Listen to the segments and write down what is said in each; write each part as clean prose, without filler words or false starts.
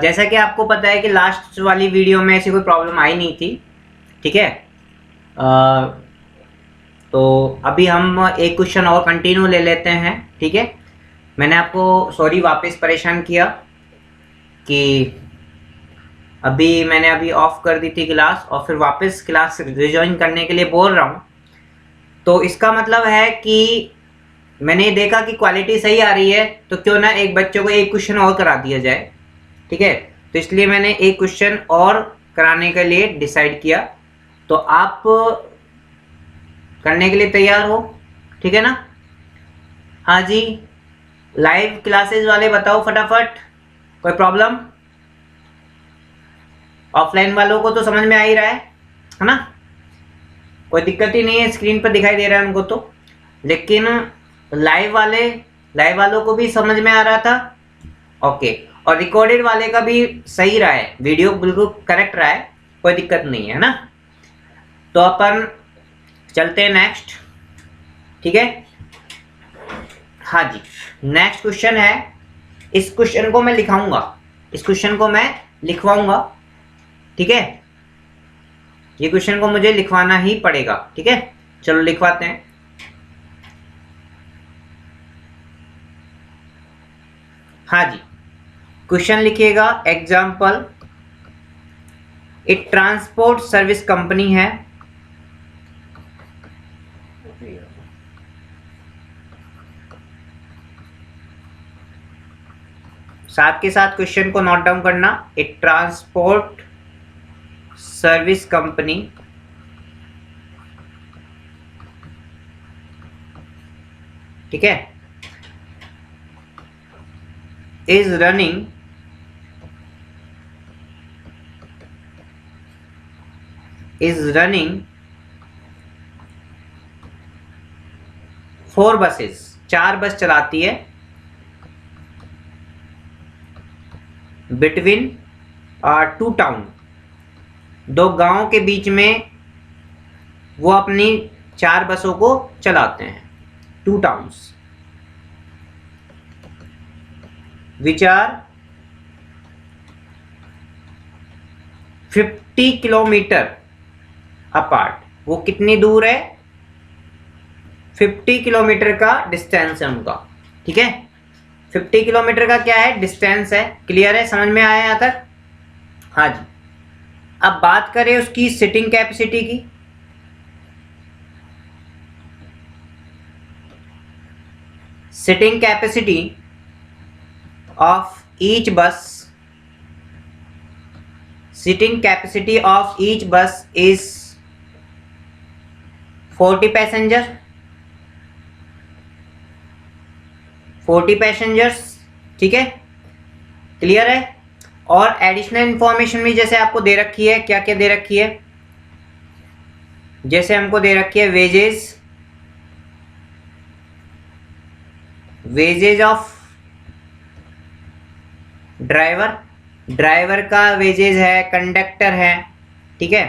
जैसा कि आपको पता है कि लास्ट वाली वीडियो में ऐसी कोई प्रॉब्लम आई नहीं थी, ठीक है। तो अभी हम एक क्वेश्चन और कंटिन्यू ले लेते हैं, ठीक है। मैंने आपको सॉरी वापस परेशान किया कि मैंने अभी ऑफ कर दी थी क्लास और फिर वापस क्लास रिजॉइन करने के लिए बोल रहा हूँ। तो इसका मतलब है कि मैंने देखा कि क्वालिटी सही आ रही है, तो क्यों ना एक बच्चों को एक क्वेश्चन और करा दिया जाए, ठीक है। तो इसलिए मैंने एक क्वेश्चन और कराने के लिए डिसाइड किया। तो आप करने के लिए तैयार हो, ठीक है ना? हाँ जी, लाइव क्लासेस वाले बताओ फटाफट, कोई प्रॉब्लम? ऑफलाइन वालों को तो समझ में आ ही रहा है ना? कोई दिक्कत ही नहीं है, स्क्रीन पर दिखाई दे रहा है उनको तो। लेकिन लाइव वालों को भी समझ में आ रहा था, ओके। और रिकॉर्डेड वाले का भी सही रहा है, वीडियो बिल्कुल करेक्ट रहा है, कोई दिक्कत नहीं है ना? तो अपन चलते हैं नेक्स्ट, ठीक है। हाँ जी, नेक्स्ट क्वेश्चन है। इस क्वेश्चन को मैं लिखवाऊंगा, ठीक है। ये क्वेश्चन को मुझे लिखवाना ही पड़ेगा, ठीक है। चलो लिखवाते हैं। हाँ जी, क्वेश्चन लिखिएगा। एग्जाम्पल, एक ट्रांसपोर्ट सर्विस कंपनी है, साथ के साथ क्वेश्चन को नोट डाउन करना। एक ट्रांसपोर्ट सर्विस कंपनी ठीक है इज रनिंग फोर बसेस, 4 बस चलाती है बिटवीन 2 टाउन, 2 गांव के बीच में वो अपनी 4 बसों को चलाते हैं। 2 towns which are 50 kilometre apart. वो कितनी दूर है? 50 किलोमीटर का डिस्टेंस है उनका, ठीक है। 50 किलोमीटर का क्या है? डिस्टेंस है। क्लियर है? समझ में आया यहाँ तक? हाँ जी। अब बात करें उसकी सिटिंग कैपेसिटी की। सिटिंग कैपेसिटी ऑफ ईच बस इज 40 पैसेंजर्स, ठीक है। क्लियर है? और एडिशनल इंफॉर्मेशन भी जैसे आपको दे रखी है, क्या क्या दे रखी है? जैसे हमको दे रखी है वेजेज ऑफ ड्राइवर का वेजेज है, कंडक्टर है, ठीक है,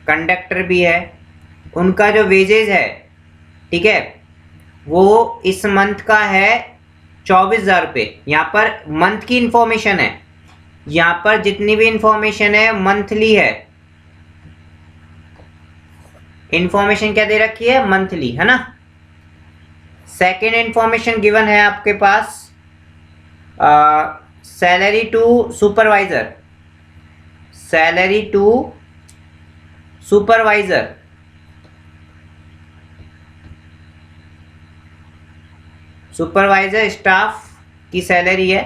कंडक्टर भी है, उनका जो वेजेज है, ठीक है, वो इस मंथ का है 24,000 रुपये। यहाँ पर मंथ की इंफॉर्मेशन है, यहाँ पर जितनी भी इंफॉर्मेशन है मंथली है। इंफॉर्मेशन क्या दे रखी है? मंथली, है ना। सेकेंड इंफॉर्मेशन गिवन है आपके पास, सैलरी टू सुपरवाइजर स्टाफ की सैलरी है,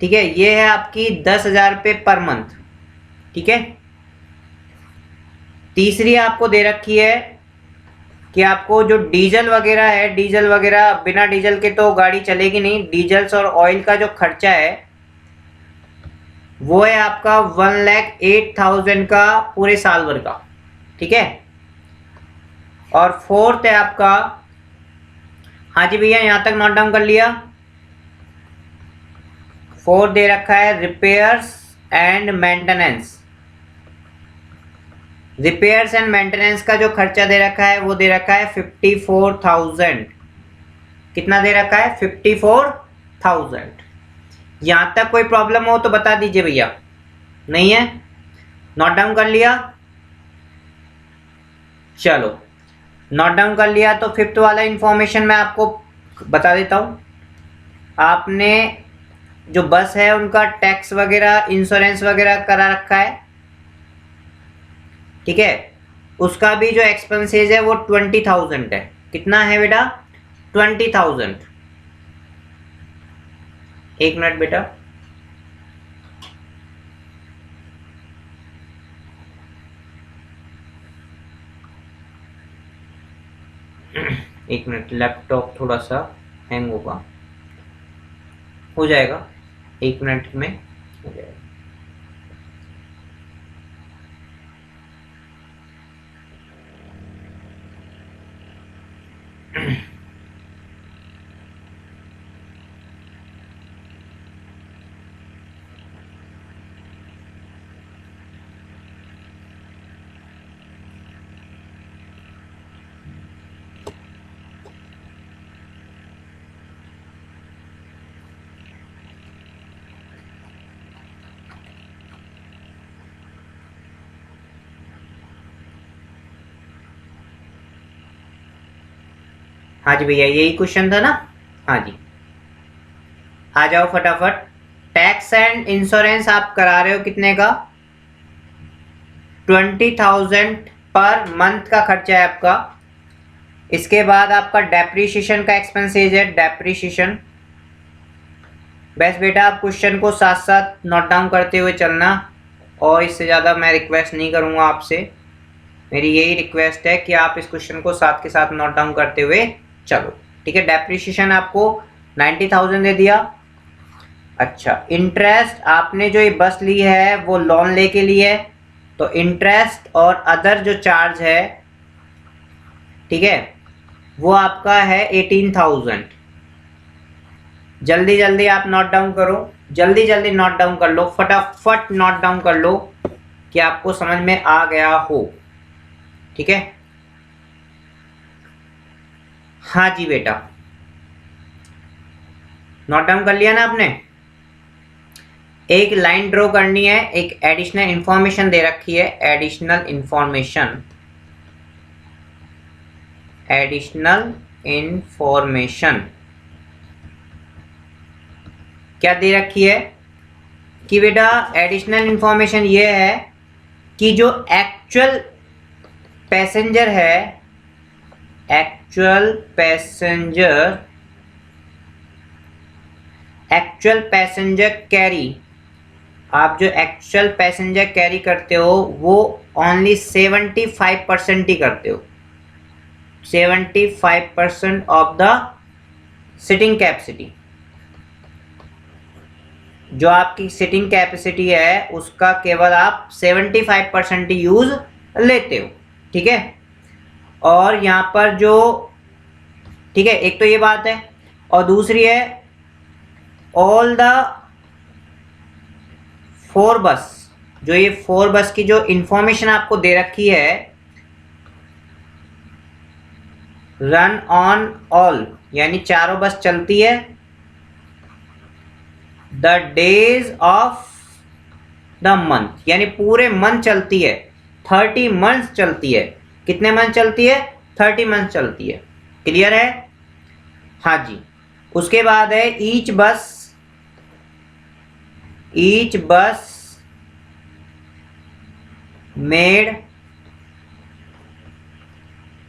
ठीक है। ये है आपकी 10,000 रुपये पर मंथ, ठीक है। तीसरी आपको दे रखी है कि आपको जो डीजल वगैरह बिना डीजल के तो गाड़ी चलेगी नहीं। डीजल्स और ऑयल का जो खर्चा है वो है आपका 1,08,000 का पूरे साल भर का, ठीक है। और फोर्थ है आपका, हाँ जी भैया यहाँ तक नोट डाउन कर लिया। फोर्थ दे रखा है रिपेयर्स एंड मेंटेनेंस का जो खर्चा दे रखा है वो दे रखा है 54,000। कितना दे रखा है? 54,000। 20,000। यहाँ तक कोई प्रॉब्लम हो तो बता दीजिए भैया। नहीं है? नोट डाउन कर लिया? चलो नोट डाउन कर लिया तो फिफ्थ वाला इंफॉर्मेशन मैं आपको बता देता हूँ। आपने जो बस है उनका टैक्स वगैरह इंश्योरेंस वगैरह करा रखा है, ठीक है। उसका भी जो एक्सपेंसेज है वो 20,000 है। कितना है बेटा? 20,000। एक मिनट बेटा, एक मिनट, लैपटॉप थोड़ा सा हैंग होगा, हो जाएगा, 1 मिनट में हो जाएगा। हाँ जी भैया, यही क्वेश्चन था ना? हाँ जी, आ जाओ फटाफट। टैक्स एंड इंश्योरेंस आप करा रहे हो कितने का? 20,000 पर मंथ का खर्चा है आपका। इसके बाद आपका डेप्रीशिएशन का एक्सपेंसेज है, डेप्रीशिएशन। बस बेटा आप क्वेश्चन को साथ साथ नोट डाउन करते हुए चलना, और इससे ज़्यादा मैं रिक्वेस्ट नहीं करूँगा आपसे। मेरी यही रिक्वेस्ट है कि आप इस क्वेश्चन को साथ के साथ नोट डाउन करते हुए चलो, ठीक है। डेप्रीशिएशन आपको 90,000 दे दिया। अच्छा, इंटरेस्ट आपने जो ये बस ली है वो लोन लेके ली है, तो इंटरेस्ट और अदर जो चार्ज है, ठीक है, वो आपका है 18,000। जल्दी जल्दी आप नोट डाउन करो, जल्दी जल्दी नोट डाउन कर लो, फटाफट नोट डाउन कर लो कि आपको समझ में आ गया हो, ठीक है। हाँ जी बेटा, नोट डाउन कर लिया ना आपने? एक लाइन ड्रॉ करनी है, एक एडिशनल इंफॉर्मेशन दे रखी है, एडिशनल इंफॉर्मेशन, एडिशनल इंफॉर्मेशन क्या दे रखी है कि बेटा एडिशनल इंफॉर्मेशन ये है कि जो एक्चुअल पैसेंजर है, एक्चुअल पैसेंजर कैरी, आप जो एक्चुअल पैसेंजर कैरी करते हो वो ओनली 75% ही करते हो, 75% ऑफ द सिटिंग कैपेसिटी। जो आपकी सिटिंग कैपेसिटी है उसका केवल आप 75% ही यूज लेते हो, ठीक है। और यहाँ पर जो, ठीक है, एक तो ये बात है, और दूसरी है ऑल द 4 बस, जो ये 4 बस की जो इंफॉर्मेशन आपको दे रखी है, रन ऑन ऑल, यानी चारों बस चलती है the days of the month, यानी पूरे मंथ चलती है, 30 मंथ चलती है। कितने मंथ चलती है? 30 मंथ चलती है। क्लियर है? हाँ जी। उसके बाद है ईच बस मेड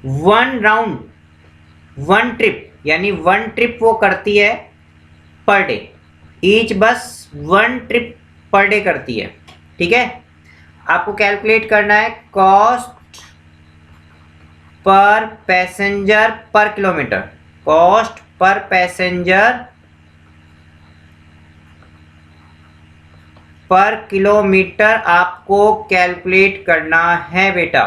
1 राउंड, 1 ट्रिप, यानी 1 ट्रिप वो करती है पर डे। ईच बस 1 ट्रिप पर डे करती है, ठीक है। आपको कैलकुलेट करना है कॉस्ट पर पैसेंजर पर किलोमीटर, कॉस्ट पर पैसेंजर पर किलोमीटर आपको कैलकुलेट करना है बेटा,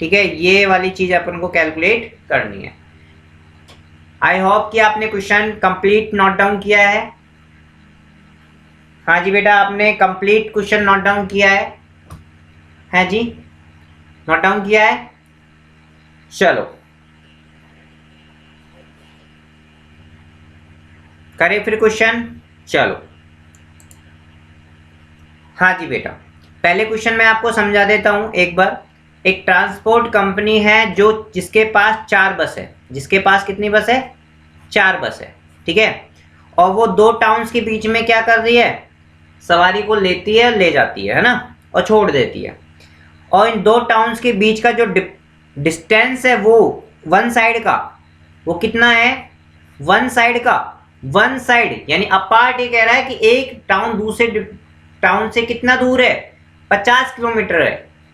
ठीक है। ये वाली चीज अपन को कैलकुलेट करनी है। आई होप कि आपने क्वेश्चन कंप्लीट नोट डाउन किया है। हाँ जी बेटा, आपने कंप्लीट क्वेश्चन नोट डाउन किया है जी, नोट डाउन किया है। चलो करें फिर क्वेश्चन। चलो हाँ जी बेटा, पहले क्वेश्चन मैं आपको समझा देता हूं एक बार। एक ट्रांसपोर्ट कंपनी है जो जिसके पास 4 बस है। जिसके पास कितनी बस है? 4 बस है, ठीक है। और वो 2 टाउन्स के बीच में क्या कर रही है? सवारी को लेती है, ले जाती है ना, और छोड़ देती है। और इन 2 टाउन्स के बीच का जो डिस्टेंस है वो वन साइड का, वो कितना है? वन साइड का, वन साइड यानी अपार्ट। ये कह रहा है कि एक टाउन दूसरे टाउन से कितना दूर है? 50 किलोमीटर है।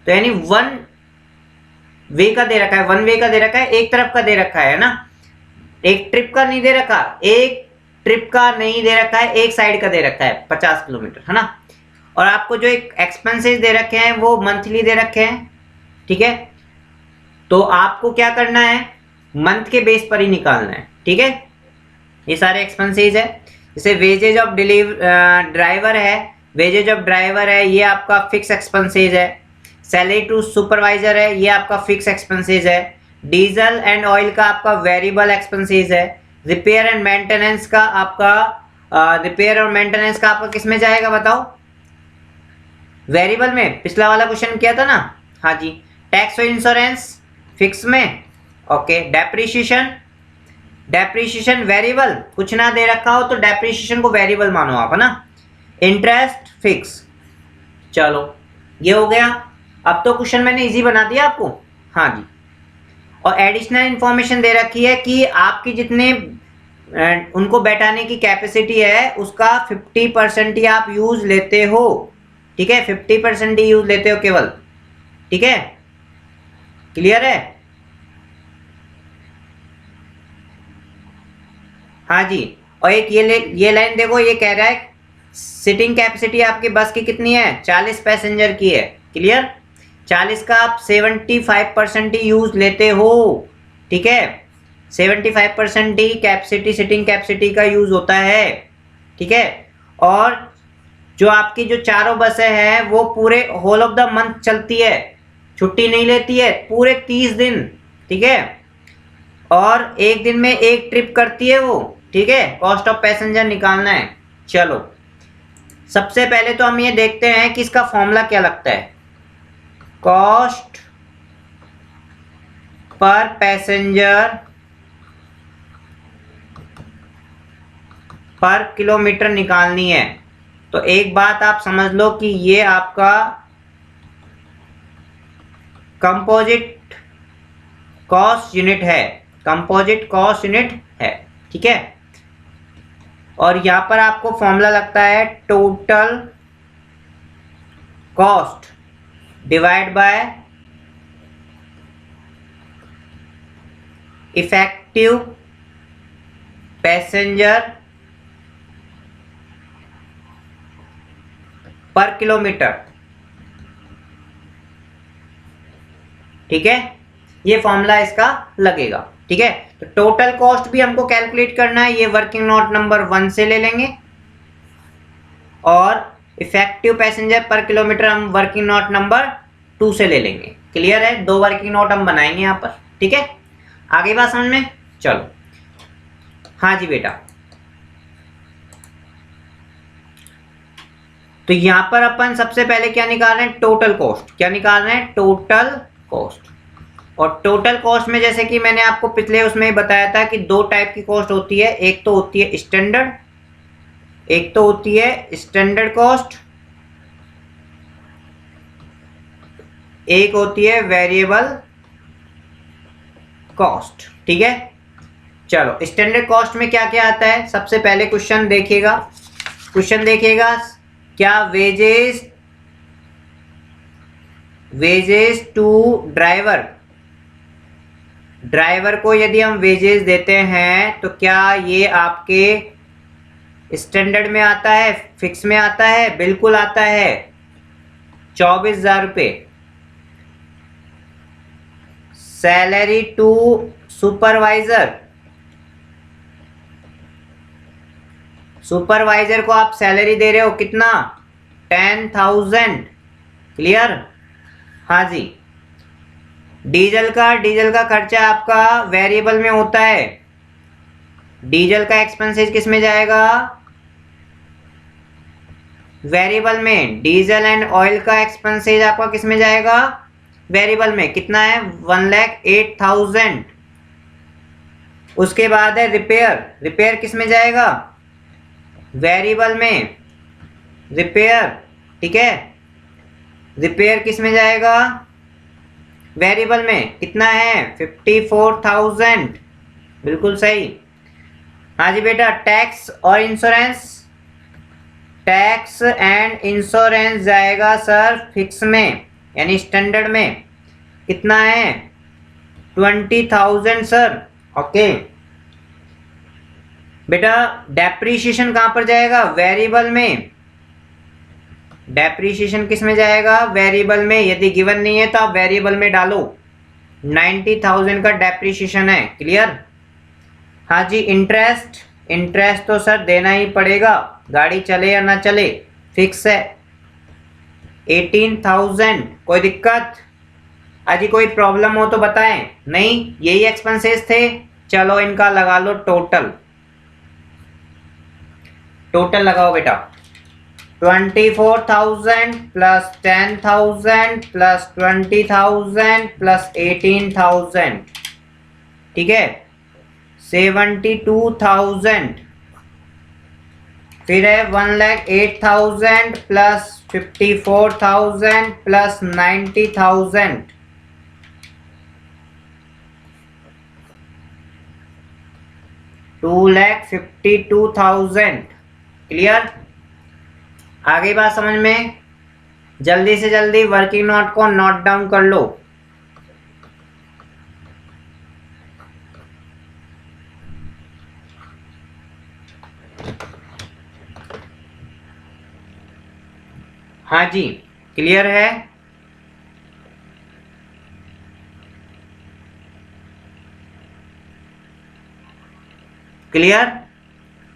तो यानी वन वे का दे रखा है, वन वे का दे रखा है, एक तरफ का दे रखा है ना, एक ट्रिप का नहीं दे रखा, एक ट्रिप का नहीं दे रखा है, एक साइड का दे रखा है 50 किलोमीटर, है ना। और आपको जो एक एक्सपेंसेस दे रखे हैं वो मंथली दे रखे हैं, ठीक है। तो आपको क्या करना है? मंथ के बेस पर ही निकालना है, ठीक है। ये सारे एक्सपेंसेस है। जैसे वेजेज ऑफ ड्राइवर है, वेजेज ऑफ ड्राइवर है, ये आपका फिक्स एक्सपेंसेस है। सैलरी टू सुपरवाइजर है, ये आपका फिक्स एक्सपेंसेस है। डीजल एंड ऑयल का आपका वेरिएबल एक्सपेंसेस है। रिपेयर एंड मेंटेनेंस का आपका किस में जाएगा बताओ? वेरिएबल में। पिछला वाला क्वेश्चन किया था ना, हाँ जी। टैक्स और इंश्योरेंस फिक्स में, ओके। डेप्रीशिएशन वेरिएबल, कुछ ना दे रखा हो तो डेप्रीशिएशन को वेरिएबल मानो आप, है ना। Interest fix. चलो ये हो गया। अब तो क्वेश्चन मैंने इजी बना दिया आपको, हाँ जी। और एडिशनल इंफॉर्मेशन दे रखी है कि आपकी जितने उनको बैठाने की कैपेसिटी है उसका 50% ही आप यूज लेते हो, ठीक है। 50% ही यूज लेते हो केवल, ठीक है। क्लियर है? हाँ जी। और एक ये लाइन देखो, ये कह रहा है सिटिंग कैपेसिटी आपकी बस की कितनी है? 40 पैसेंजर की है। क्लियर? 40 का आप 75% ही यूज लेते हो, ठीक है। 75% ही कैपेसिटी, सिटिंग कैपेसिटी का यूज होता है, ठीक है। और जो आपकी जो चारों बसें हैं वो पूरे होल ऑफ द मंथ चलती है, छुट्टी नहीं लेती है, पूरे 30 दिन, ठीक है। और एक दिन में एक ट्रिप करती है वो, ठीक है। कॉस्ट ऑफ पैसेंजर निकालना है। चलो सबसे पहले तो हम ये देखते हैं कि इसका फॉर्मूला क्या लगता है। कॉस्ट पर पैसेंजर पर किलोमीटर निकालनी है। तो एक बात आप समझ लो कि ये आपका कंपोजिट कॉस्ट यूनिट है, कंपोजिट कॉस्ट यूनिट है, ठीक है। और यहां पर आपको फॉर्मूला लगता है total cost divide by effective passenger पर किलोमीटर, ठीक है। ये फॉर्मूला इसका लगेगा, ठीक है। तो टोटल कॉस्ट भी हमको कैलकुलेट करना है, ये वर्किंग नोट नंबर 1 से ले लेंगे। और इफेक्टिव पैसेंजर पर किलोमीटर हम वर्किंग नोट नंबर 2 से ले लेंगे। क्लियर है? 2 वर्किंग नोट हम बनाएंगे यहाँ पर, ठीक है। आगे बात समझ में? चलो हाँ जी बेटा। तो यहां पर अपन सबसे पहले क्या निकाल रहे हैं? Total cost. क्या निकाल रहे हैं? Total cost. और टोटल कॉस्ट में जैसे कि मैंने आपको पिछले उसमें बताया था कि 2 टाइप की कॉस्ट होती है। एक तो होती है स्टैंडर्ड, एक तो होती है स्टैंडर्ड कॉस्ट, एक होती है वेरिएबल कॉस्ट, ठीक है। चलो स्टैंडर्ड कॉस्ट में क्या क्या आता है? सबसे पहले क्वेश्चन देखिएगा, क्या वेजेस टू ड्राइवर को यदि हम वेजेस देते हैं तो क्या ये आपके स्टैंडर्ड में आता है, फिक्स में आता है? बिल्कुल आता है, 24,000 रुपये। सैलरी टू सुपरवाइजर को आप सैलरी दे रहे हो कितना? 10,000। क्लियर? हाँ जी। डीजल का खर्चा आपका वेरिएबल में होता है, डीजल का एक्सपेंसेस किस में जाएगा? वेरिएबल में। डीजल एंड ऑयल का एक्सपेंसेस आपका किस में जाएगा? वेरिएबल में। कितना है? 1,08,000। उसके बाद है रिपेयर। रिपेयर किस में जाएगा? वेरिएबल में। रिपेयर, ठीक है, रिपेयर किस में जाएगा? वेरिएबल में। कितना है? 54,000। बिल्कुल सही। हाँ जी बेटा। टैक्स और इंश्योरेंस। टैक्स एंड इंश्योरेंस जाएगा सर फिक्स में यानी स्टैंडर्ड में। कितना है? 20,000 सर। ओके बेटा। डेप्रीशिएशन कहां पर जाएगा? वेरिएबल में। डेप्रीशिएशन किस में जाएगा? वेरिएबल में। यदि गिवन नहीं है तो आप वेरिएबल में डालो। 90,000 का डेप्रीशिएशन है। क्लियर? हाँ जी। इंटरेस्ट। इंटरेस्ट तो सर देना ही पड़ेगा, गाड़ी चले या ना चले, फिक्स है। 18,000। कोई दिक्कत? अजी कोई प्रॉब्लम हो तो बताएं। नहीं, यही एक्सपेंसेस थे। चलो इनका लगा लो टोटल। टोटल लगाओ बेटा। 24,000 प्लस 10,000 प्लस 20,000 प्लस 18,000, ठीक है, 72,000। फिर है 1,08,000 प्लस 54,000 प्लस 90,000, $2,52,000। क्लियर? आगे बात समझ में? जल्दी से जल्दी वर्किंग नोट को नोट डाउन कर लो। हाँ जी। क्लियर है? क्लियर?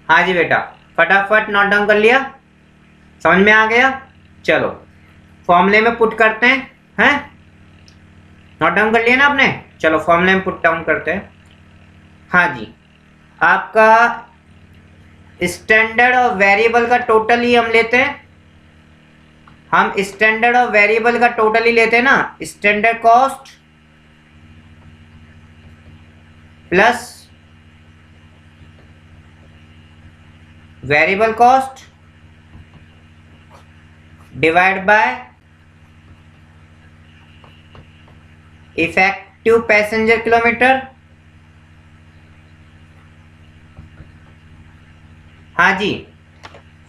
हाँ जी बेटा। फटाफट नोट डाउन कर लिया? समझ में आ गया? चलो फॉर्मूले में पुट करते हैं। नोट डाउन कर लिया ना आपने? चलो फॉर्मूले में पुट डाउन करते हैं। हाँ जी। आपका स्टैंडर्ड और वेरिएबल का टोटल ही हम लेते हैं। हम स्टैंडर्ड और वेरिएबल का टोटल ही लेते हैं ना। Standard cost plus variable cost divide by effective passenger kilometre. हाँ जी।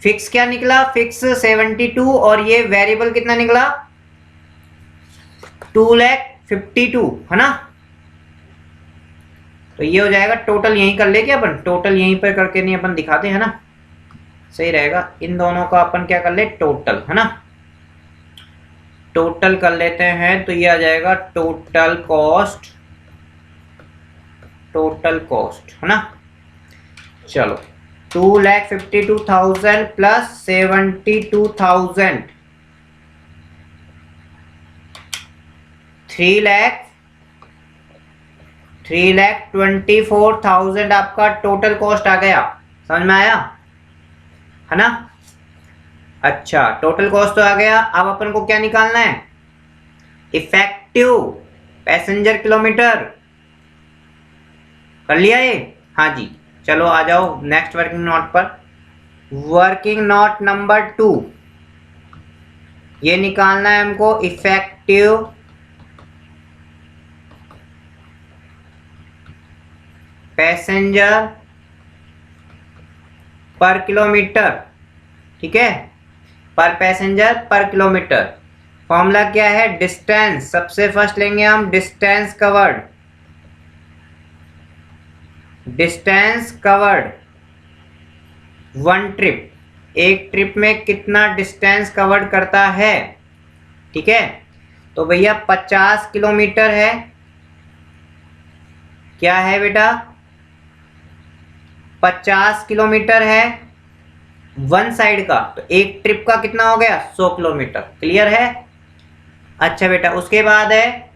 फिक्स क्या निकला? फिक्स 72 और ये वेरिएबल कितना निकला? 2,52,000 है ना। तो ये हो जाएगा टोटल। यहीं कर ले क्या अपन? टोटल यहीं पर करके नहीं अपन दिखाते हैं ना, सही रहेगा। इन दोनों का अपन क्या कर ले? टोटल, है ना। टोटल कर लेते हैं तो ये आ जाएगा टोटल कॉस्ट। टोटल कॉस्ट, है ना। चलो 2,52,000 प्लस 72,000, 3,24,000 आपका टोटल कॉस्ट आ गया। समझ में आया? है ना। अच्छा, टोटल कॉस्ट तो आ गया। अब अपन को क्या निकालना है? Effective passenger kilometre. कर लिया ये? हाँ जी। चलो आ जाओ नेक्स्ट वर्किंग नोट पर। वर्किंग नोट नंबर 2, ये निकालना है हमको इफेक्टिव पैसेंजर पर किलोमीटर, ठीक है, पर पैसेंजर पर किलोमीटर। फॉर्मूला क्या है? डिस्टेंस। सबसे फर्स्ट लेंगे हम distance covered. Distance covered one trip, एक ट्रिप में कितना डिस्टेंस कवर्ड करता है, ठीक है। तो भैया 50 किलोमीटर है। क्या है बेटा? 50 किलोमीटर है वन साइड का। तो एक ट्रिप का कितना हो गया? 100 किलोमीटर। क्लियर है? अच्छा बेटा, उसके बाद है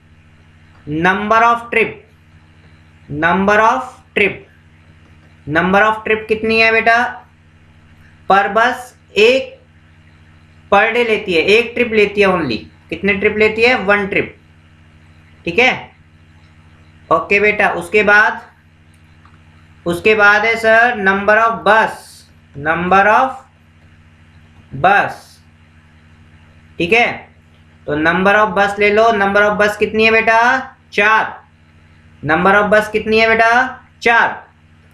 number of trip. Number of trip number of trip कितनी है बेटा, पर बस एक पर डे लेती है, एक ट्रिप लेती है ओनली। कितने ट्रिप लेती है, 1 ट्रिप। ठीक है, ओके बेटा। उसके बाद है सर नंबर ऑफ बस, नंबर ऑफ बस। ठीक है, तो नंबर ऑफ बस ले लो। नंबर ऑफ बस कितनी है बेटा, 4। नंबर ऑफ बस कितनी है बेटा, 4।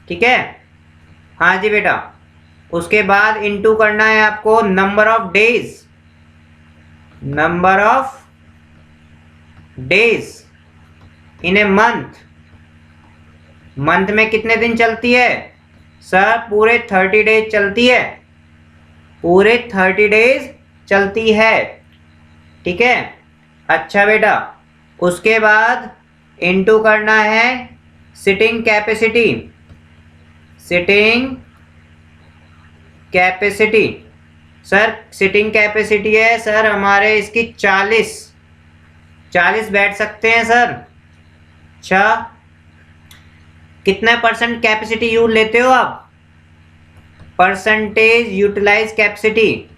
ठीक है, हाँ जी बेटा। उसके बाद इनटू करना है आपको number of days, number of days in a month. Month में कितने दिन चलती है सर, पूरे 30 डेज चलती है, पूरे 30 डेज चलती है। ठीक है, अच्छा बेटा। उसके बाद इनटू करना है sitting capacity, sitting capacity. Sir sitting capacity है सर हमारे इसकी 40 बैठ सकते हैं सर। अच्छा, कितने परसेंट कैपेसिटी यूज लेते हो आप, percentage utilise capacity,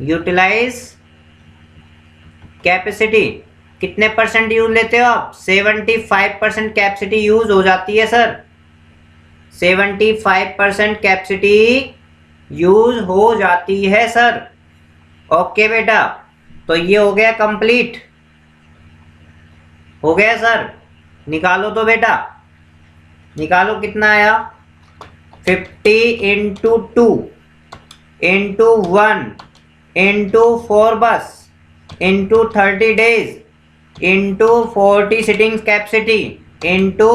utilise capacity कितने परसेंट यूज लेते हो आप, 75% कैपेसिटी यूज हो जाती है सर, 75% कैपेसिटी यूज हो जाती है सर। ओके बेटा, तो ये हो गया कंप्लीट, हो गया सर। निकालो तो बेटा, निकालो कितना आया, 50 into 2 into 1 into 4 bus into 30 days into 40 sitting capacity into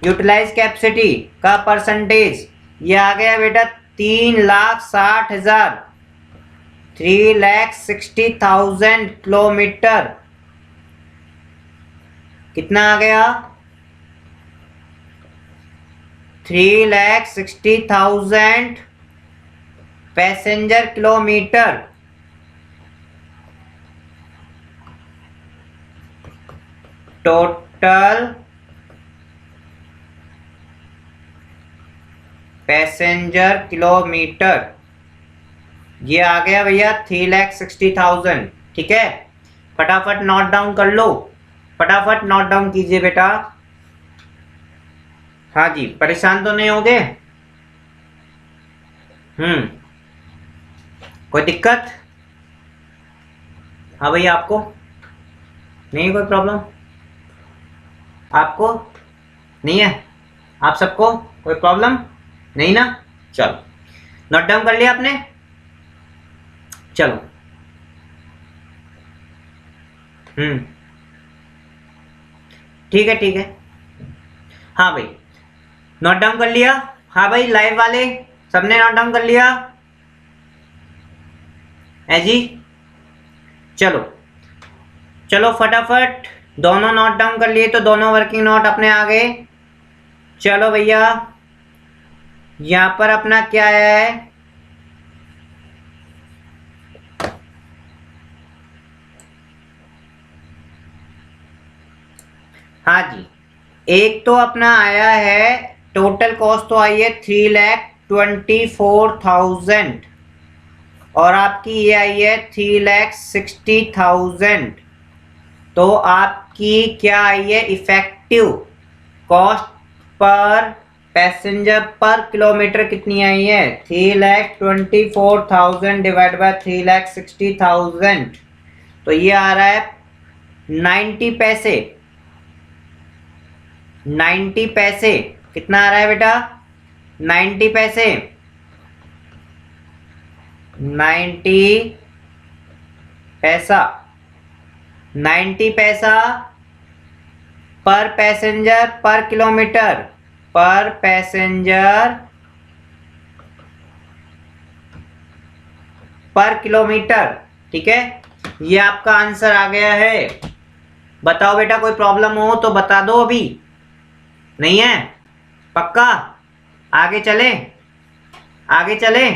utilise capacity का परसेंटेज। ये आ गया बेटा 3,60,000, 3,60,000 किलोमीटर। कितना आ गया, 3,60,000 passenger kilometre. Total passenger kilometre ये आ गया भैया 3,60,000। ठीक है, फटाफट नोट डाउन कर लो, फटाफट नोट डाउन कीजिए बेटा। हाँ जी, परेशान तो नहीं होगे? कोई दिक्कत? हाँ भैया, आपको नहीं कोई प्रॉब्लम? आपको नहीं है? आप सबको कोई प्रॉब्लम नहीं ना? चलो, नोट डाउन कर लिया आपने? चलो, ठीक है ठीक है। हाँ भाई, नोट डाउन कर लिया? हाँ भाई, लाइव वाले सबने नोट डाउन कर लिया है जी? चलो चलो फटाफट, दोनों नोट डाउन कर लिए तो दोनों वर्किंग नोट अपने आ गए। चलो भैया, यहाँ पर अपना क्या आया है, हाँ जी, एक तो अपना आया है, टोटल कॉस्ट तो आई है 3,24,000 और आपकी ये आई है 3,60,000। तो आपकी क्या आई है, इफेक्टिव कॉस्ट पर पैसेंजर पर किलोमीटर कितनी आई है, 3,24,000 डिवाइड बाय 3,60,000। तो ये आ रहा है 90 पैसे। 90 पैसे कितना आ रहा है बेटा, 90 पैसे, 90 पैसा, 90 पैसा पर पैसेंजर पर किलोमीटर, पर पैसेंजर पर किलोमीटर। ठीक है, ये आपका आंसर आ गया है। बताओ बेटा, कोई प्रॉब्लम हो तो बता दो। अभी नहीं है? पक्का? आगे चले, आगे चले,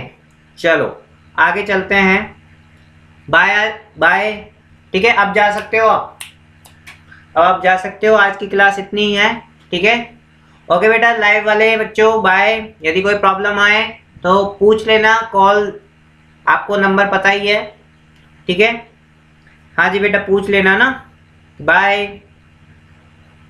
चलो आगे चलते हैं। Bye bye. ठीक है, अब जा सकते हो, अब आप जा सकते हो। आज की क्लास इतनी ही है। ठीक है, ओके बेटा, लाइव वाले बच्चों बाय। यदि कोई प्रॉब्लम आए तो पूछ लेना, कॉल आपको नंबर पता ही है, ठीक है। हाँ जी बेटा, पूछ लेना ना, बाय।